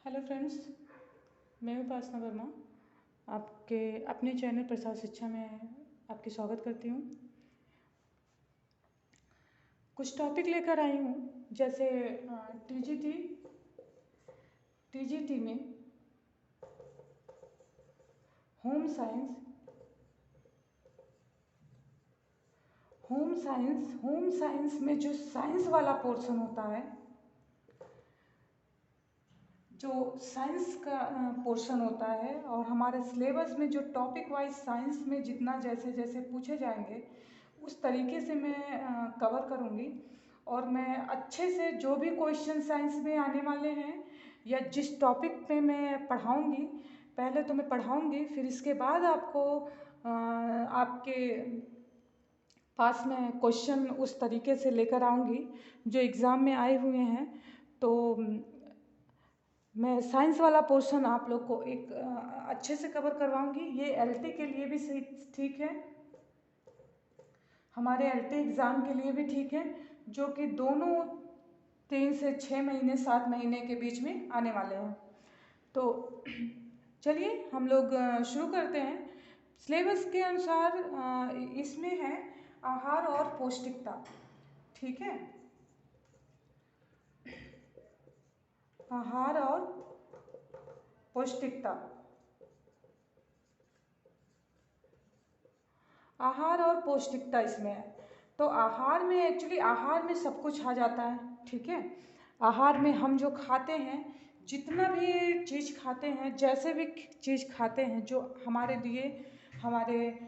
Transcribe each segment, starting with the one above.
Hello friends, मैं उपासना वर्मा आपके अपने चैनल प्रसाद शिक्षा में आपकी स्वागत करती हूँ। कुछ टॉपिक लेकर आई हूँ, जैसे टीजीटी में होम साइंस में जो साइंस वाला पोर्शन होता है, जो साइंस का पोर्शन होता है, और हमारे सिलेबस में जो टॉपिक वाइज साइंस में जितना जैसे जैसे पूछे जाएंगे उस तरीके से मैं कवर करूँगी। और मैं अच्छे से जो भी क्वेश्चन साइंस में आने वाले हैं या जिस टॉपिक पे मैं पढ़ाऊँगी, पहले तो मैं पढ़ाऊँगी, फिर इसके बाद आपको आपके पास में क्वेश्चन उस तरीके से लेकर आऊँगी जो एग्ज़ाम में आए हुए हैं। तो मैं साइंस वाला पोर्शन आप लोग को एक अच्छे से कवर करवाऊँगी। ये एलटी के लिए भी सही ठीक है, हमारे एलटी एग्ज़ाम के लिए भी ठीक है, जो कि दोनों 3 से 6 महीने 7 महीने के बीच में आने वाले हैं। तो चलिए हम लोग शुरू करते हैं। सिलेबस के अनुसार इसमें है आहार और पौष्टिकता, ठीक है। आहार और पौष्टिकता, आहार और पौष्टिकता इसमें है। तो आहार में एक्चुअली आहार में सब कुछ आ जाता है, ठीक है। आहार में हम जो खाते हैं, जितना भी चीज़ खाते हैं, जैसे भी चीज़ खाते हैं, जो हमारे लिए, हमारे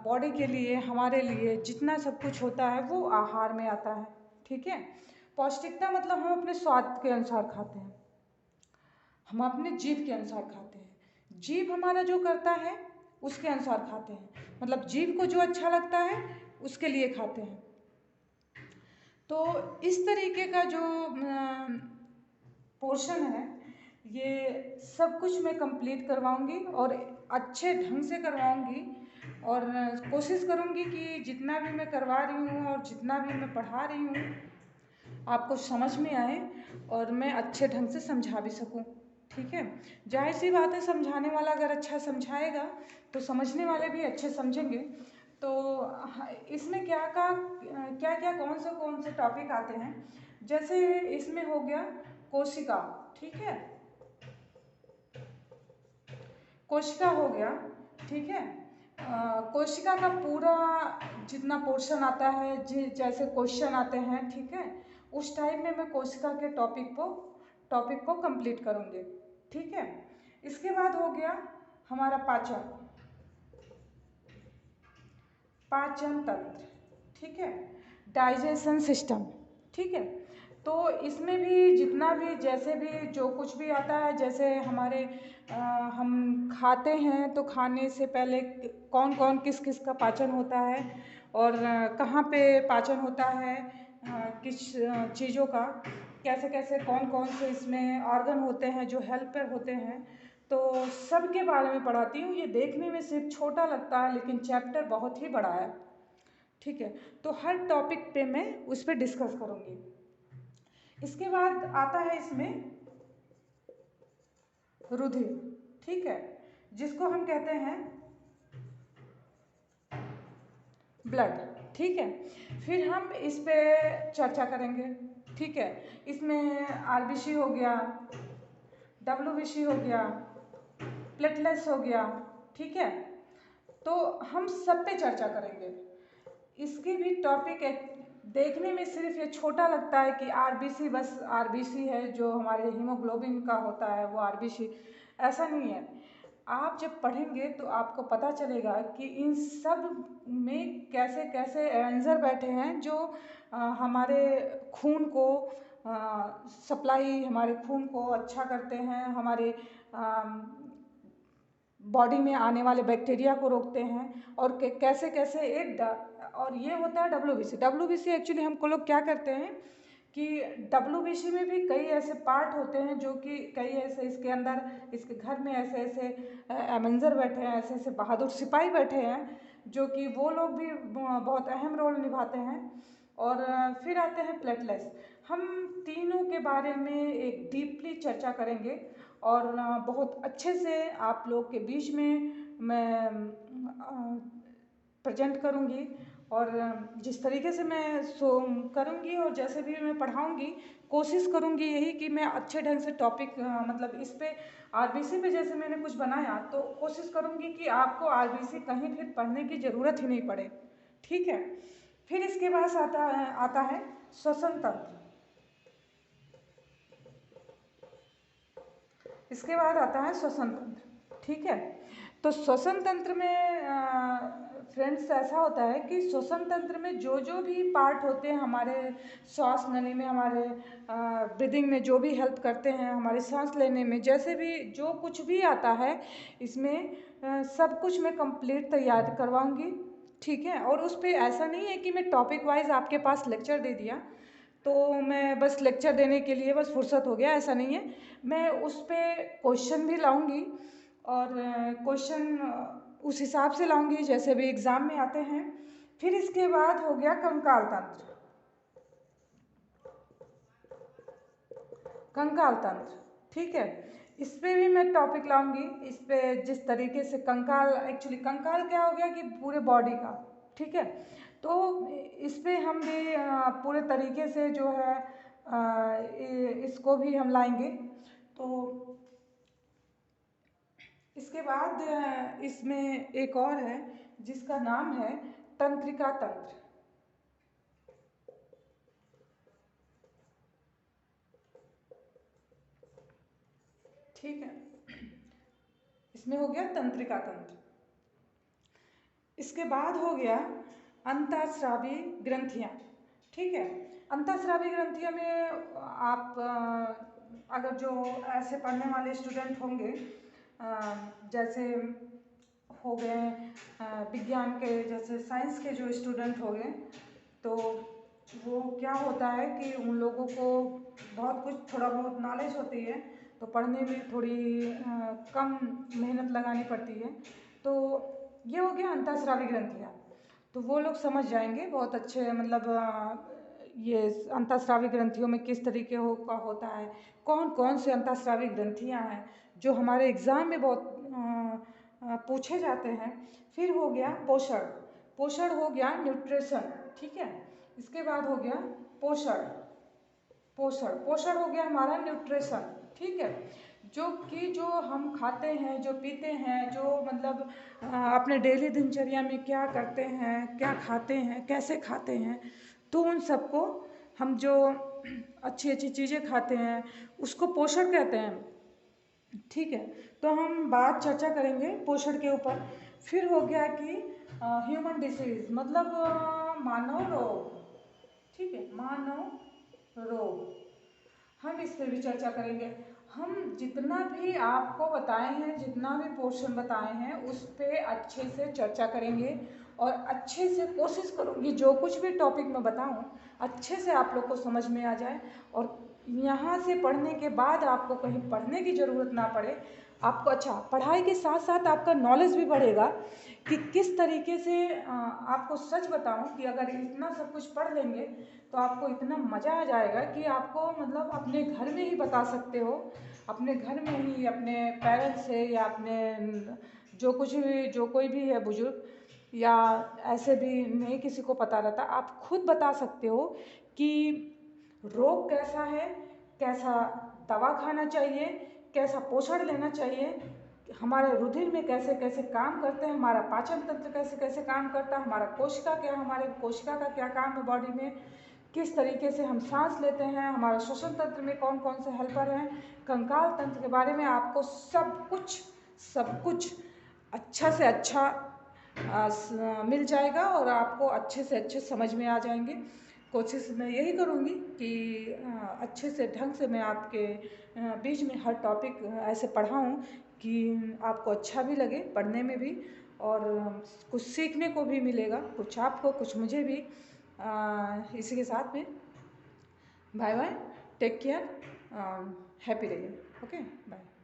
बॉडी के लिए, हमारे लिए जितना सब कुछ होता है वो आहार में आता है, ठीक है। पौष्टिकता मतलब हम अपने स्वाद के अनुसार खाते हैं, हम अपने जीभ के अनुसार खाते हैं। जीभ हमारा जो करता है उसके अनुसार खाते हैं, मतलब जीभ को जो अच्छा लगता है उसके लिए खाते हैं। तो इस तरीके का जो पोर्शन है, ये सब कुछ मैं कंप्लीट करवाऊंगी और अच्छे ढंग से करवाऊंगी, और कोशिश करूंगी कि जितना भी मैं करवा रही हूँ और जितना भी मैं पढ़ा रही हूँ आपको समझ में आए और मैं अच्छे ढंग से समझा भी सकूं, ठीक है। जाहिर सी बात है, समझाने वाला अगर अच्छा समझाएगा तो समझने वाले भी अच्छे समझेंगे। तो इसमें क्या क्या कौन से टॉपिक आते हैं, जैसे इसमें हो गया कोशिका, ठीक है, कोशिका हो गया, ठीक है। कोशिका का पूरा जितना पोर्शन आता है, जैसे क्वेश्चन आते हैं, ठीक है, उस टाइम में मैं कोशिका के टॉपिक को कंप्लीट करूँगी, ठीक है। इसके बाद हो गया हमारा पाचन तंत्र, ठीक है, डाइजेशन सिस्टम, ठीक है। तो इसमें भी जितना भी जैसे भी जो कुछ भी आता है, जैसे हमारे हम खाते हैं तो खाने से पहले कौन कौन किस किस का पाचन होता है, और कहाँ पे पाचन होता है, किस चीज़ों का, कैसे कैसे कौन कौन से इसमें ऑर्गन होते हैं जो हेल्पर होते हैं, तो सब के बारे में पढ़ाती हूँ। ये देखने में सिर्फ छोटा लगता है लेकिन चैप्टर बहुत ही बड़ा है, ठीक है। तो हर टॉपिक पे मैं उस पर डिस्कस करूँगी। इसके बाद आता है इसमें रुधिर, ठीक है, जिसको हम कहते हैं ब्लड, ठीक है। फिर हम इस पे चर्चा करेंगे, ठीक है। इसमें आरबीसी हो गया, डब्ल्यूबीसी हो गया, प्लेटलेट्स हो गया, ठीक है। तो हम सब पे चर्चा करेंगे। इसके भी टॉपिक देखने में सिर्फ ये छोटा लगता है कि आरबीसी, बस आरबीसी है जो हमारे हीमोग्लोबिन का होता है वो आरबीसी, ऐसा नहीं है। आप जब पढ़ेंगे तो आपको पता चलेगा कि इन सब में कैसे कैसे एंजाइम बैठे हैं जो हमारे खून को सप्लाई, हमारे खून को अच्छा करते हैं, हमारे बॉडी में आने वाले बैक्टीरिया को रोकते हैं, और कैसे कैसे और ये होता है डब्ल्यूबीसी। डब्ल्यूबीसी एक्चुअली हमको लोग क्या करते हैं कि डब्ल्यूबीसी में भी कई ऐसे पार्ट होते हैं, जो कि कई ऐसे इसके अंदर, इसके घर में ऐसे ऐसे एमेंजर बैठे हैं, ऐसे ऐसे बहादुर सिपाही बैठे हैं, जो कि वो लोग भी बहुत अहम रोल निभाते हैं। और फिर आते हैं प्लेटलेट्स। हम तीनों के बारे में एक डीपली चर्चा करेंगे और बहुत अच्छे से आप लोग के बीच में मैं प्रेजेंट करूँगी। और जिस तरीके से मैं करूँगी और जैसे भी मैं पढ़ाऊँगी, कोशिश करूँगी यही कि मैं अच्छे ढंग से टॉपिक मतलब इस पे आरबीसी पे जैसे मैंने कुछ बनाया, तो कोशिश करूँगी कि आपको आरबीसी कहीं फिर पढ़ने की ज़रूरत ही नहीं पड़े। ठीक है। फिर इसके बाद आता है श्वसन तंत्र। इसके बाद आता है श्वसन तंत्र। ठीक है। तो श्वसन तंत्र में फ्रेंड्स ऐसा होता है कि श्वसन तंत्र में जो जो भी पार्ट होते हैं हमारे श्वास नली में, हमारे ब्रीदिंग में जो भी हेल्प करते हैं, हमारे सांस लेने में, जैसे भी जो कुछ भी आता है इसमें सब कुछ मैं कंप्लीट तैयार करवाऊंगी। ठीक है। और उस पर ऐसा नहीं है कि मैं टॉपिक वाइज आपके पास लेक्चर दे दिया तो मैं बस लेक्चर देने के लिए बस फुर्सत हो गया, ऐसा नहीं है। मैं उस पर क्वेश्चन भी लाऊंगी और क्वेश्चन उस हिसाब से लाऊंगी जैसे भी एग्ज़ाम में आते हैं। फिर इसके बाद हो गया कंकाल तंत्र। कंकाल तंत्र, ठीक है। इस पे भी मैं टॉपिक लाऊंगी। इस पे जिस तरीके से कंकाल, एक्चुअली कंकाल क्या हो गया कि पूरे बॉडी का, ठीक है। तो इस पे हम भी पूरे तरीके से जो है इसको भी हम लाएंगे। तो इसके बाद इसमें एक और है जिसका नाम है तंत्रिका तंत्र। ठीक है। इसमें हो गया तंत्रिका तंत्र। इसके बाद हो गया अंतःस्रावी ग्रंथियाँ। ठीक है। अंतःस्रावी ग्रंथियों में आप अगर जो ऐसे पढ़ने वाले स्टूडेंट होंगे जैसे हो गए विज्ञान के, जैसे साइंस के जो स्टूडेंट हो गए, तो वो क्या होता है कि उन लोगों को बहुत कुछ थोड़ा बहुत नॉलेज होती है, तो पढ़ने में थोड़ी कम मेहनत लगानी पड़ती है। तो ये हो गया अंतःस्रावी ग्रंथियाँ। तो वो लोग समझ जाएंगे बहुत अच्छे, मतलब ये अंतःस्रावी ग्रंथियों में किस तरीके का होता है, कौन कौन से अंतःस्रावी ग्रंथियाँ हैं जो हमारे एग्ज़ाम में बहुत पूछे जाते हैं। फिर हो गया पोषण। पोषण हो गया न्यूट्रिशन। ठीक है। इसके बाद हो गया पोषण। पोषण पोषण हो गया हमारा न्यूट्रिशन। ठीक है। जो कि जो हम खाते हैं, जो पीते हैं, जो मतलब अपने डेली दिनचर्या में क्या करते हैं, क्या खाते हैं, कैसे खाते हैं, तो उन सबको हम जो अच्छी अच्छी चीज़ें खाते हैं उसको पोषण कहते हैं। ठीक है। तो हम बात चर्चा करेंगे पोषण के ऊपर। फिर हो गया कि ह्यूमन डिसीज, मतलब मानव रोग। ठीक है। मानव रोग, हम इस पर भी चर्चा करेंगे। हम जितना भी आपको बताए हैं, जितना भी पोर्शन बताए हैं, उस पर अच्छे से चर्चा करेंगे और अच्छे से कोशिश करूँगी जो कुछ भी टॉपिक मैं बताऊँ अच्छे से आप लोग को समझ में आ जाए और यहाँ से पढ़ने के बाद आपको कहीं पढ़ने की ज़रूरत ना पड़े। आपको अच्छा पढ़ाई के साथ साथ आपका नॉलेज भी बढ़ेगा कि किस तरीके से आपको सच बताऊं कि अगर इतना सब कुछ पढ़ लेंगे तो आपको इतना मज़ा आ जाएगा कि आपको मतलब अपने घर में ही बता सकते हो, अपने घर में ही अपने पेरेंट्स से या अपने जो कुछ भी, जो कोई भी है बुजुर्ग या ऐसे भी नहीं किसी को पता रहता, आप खुद बता सकते हो कि रोग कैसा है, कैसा दवा खाना चाहिए, कैसा पोषण लेना चाहिए, हमारे रुधिर में कैसे कैसे काम करते हैं, हमारा पाचन तंत्र कैसे कैसे काम करता है, हमारा कोशिका क्या, हमारे कोशिका का क्या काम है बॉडी में, किस तरीके से हम सांस लेते हैं, हमारे श्वसन तंत्र में कौन कौन से हेल्पर हैं, कंकाल तंत्र के बारे में आपको सब कुछ अच्छा से अच्छा मिल जाएगा और आपको अच्छे से अच्छे समझ में आ जाएंगे। कोशिश मैं यही करूँगी कि अच्छे से ढंग से मैं आपके बीच में हर टॉपिक ऐसे पढ़ाऊँ कि आपको अच्छा भी लगे पढ़ने में भी और कुछ सीखने को भी मिलेगा, कुछ आपको कुछ मुझे भी। इसी के साथ में bye bye, take care, happy रहिए। Okay, bye.